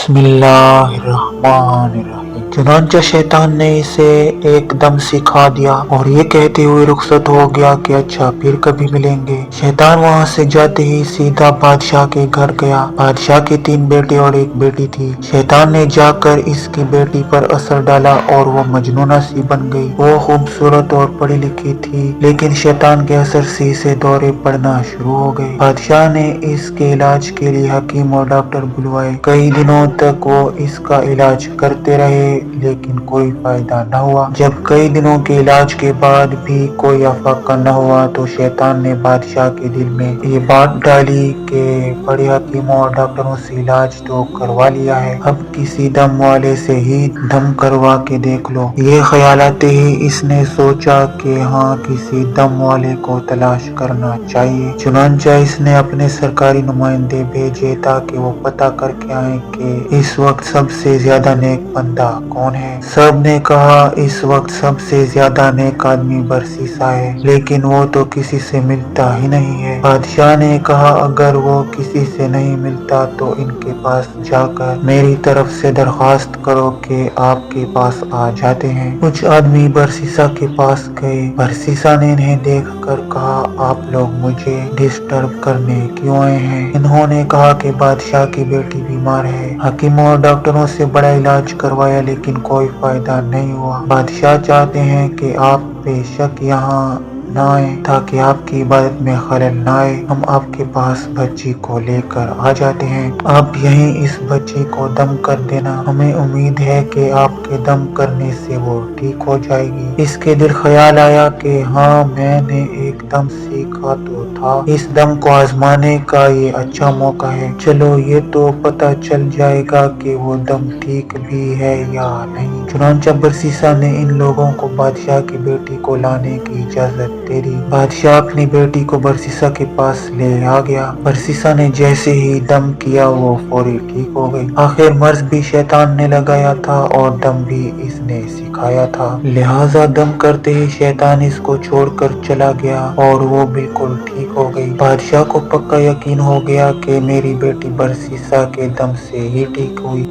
بسم اللہ الرحمن الرحیم۔ چنانچہ شیطان نے اسے ایک دم سکھا دیا اور یہ کہتے ہوئے رخصت ہو گیا کہ اچھا پھر کبھی ملیں گے۔ شیطان وہاں سے جاتے ہی سیدھا بادشاہ کے گھر گیا۔ بادشاہ کے 3 بیٹے اور 1 بیٹی تھی۔ شیطان نے جا کر اس کی بیٹی پر اثر ڈالا اور وہ مجنونہ سی بن گئی۔ وہ خوبصورت اور پڑھی لکھی تھی، لیکن شیطان کے اثر سے اسے دورے پڑنا شروع ہو گئے۔ بادشاہ نے اس کے علاج کے لیے حکیم اور ڈاکٹر بلوائے۔ کئی دنوں تک وہ اس کا علاج کرتے رہے لیکن کوئی فائدہ نہ ہوا۔ جب کئی دنوں کے علاج کے بعد بھی کوئی افاقہ نہ ہوا تو شیطان نے بادشاہ کے دل میں یہ بات ڈالی کہ بڑے حکیموں اور ڈاکٹروں سے علاج تو کروا لیا ہے، اب کسی دم والے سے ہی دم کروا کے دیکھ لو۔ یہ خیال آتے ہی اس نے سوچا کہ ہاں کسی دم والے کو تلاش کرنا چاہیے۔ چنانچہ اس نے اپنے سرکاری نمائندے بھیجے تاکہ وہ پتہ کر کے آئیں کہ اس وقت سب سے زیادہ نیک بندہ کون ہے۔ سب نے کہا اس وقت سب سے زیادہ نیک آدمی برسیسا ہے، لیکن وہ تو کسی سے ملتا ہی نہیں ہے۔ بادشاہ نے کہا اگر وہ کسی سے نہیں ملتا تو ان کے پاس جا کر میری طرف سے درخواست کرو کہ آپ کے پاس آ جاتے ہیں۔ کچھ آدمی برسیسا کے پاس گئے۔ برسیسا نے انہیں دیکھ کر کہا آپ لوگ مجھے ڈسٹرب کرنے کیوں آئے ہیں؟ انہوں نے کہا کہ بادشاہ کی بیٹی بیمار ہے، حکیموں اور ڈاکٹروں سے بڑا علاج کروایا لیکن کوئی فائدہ نہیں ہوا۔ بادشاہ چاہتے ہیں کہ آپ بے شک یہاں نہ آئیں تاکہ آپ کی عبادت میں خلل نہ آئے۔ ہم آپ کے پاس بچی کو لے کر آ جاتے ہیں، آپ یہیں اس بچی کو دم کر دینا، ہمیں امید ہے کہ آپ کے دم کرنے سے وہ ٹھیک ہو جائے گی۔ اس کے دل خیال آیا کہ ہاں میں نے ایک دم سیکھا تو تھا، اس دم کو آزمانے کا یہ اچھا موقع ہے، چلو یہ تو پتہ چل جائے گا کہ وہ دم ٹھیک بھی ہے یا نہیں۔ چنانچہ برسیسا نے ان لوگوں کو بادشاہ کی بیٹی کو لانے کی اجازت دے دی۔ بادشاہ اپنی بیٹی کو برسیسا کے پاس لے آ گیا۔ برسیسا نے جیسے ہی دم کیا وہ فوری ٹھیک ہو گئی۔ آخر مرض بھی شیطان نے لگایا تھا اور دم بھی اس نے سکھایا تھا، لہٰذا دم کرتے ہی شیطان اس کو چھوڑ کر چلا گیا اور وہ بالکل ٹھیک ہو گئی۔ بادشاہ کو پکا یقین ہو گیا کہ میری بیٹی برسیسا کے دم سے ہی ٹھیک ہوئی۔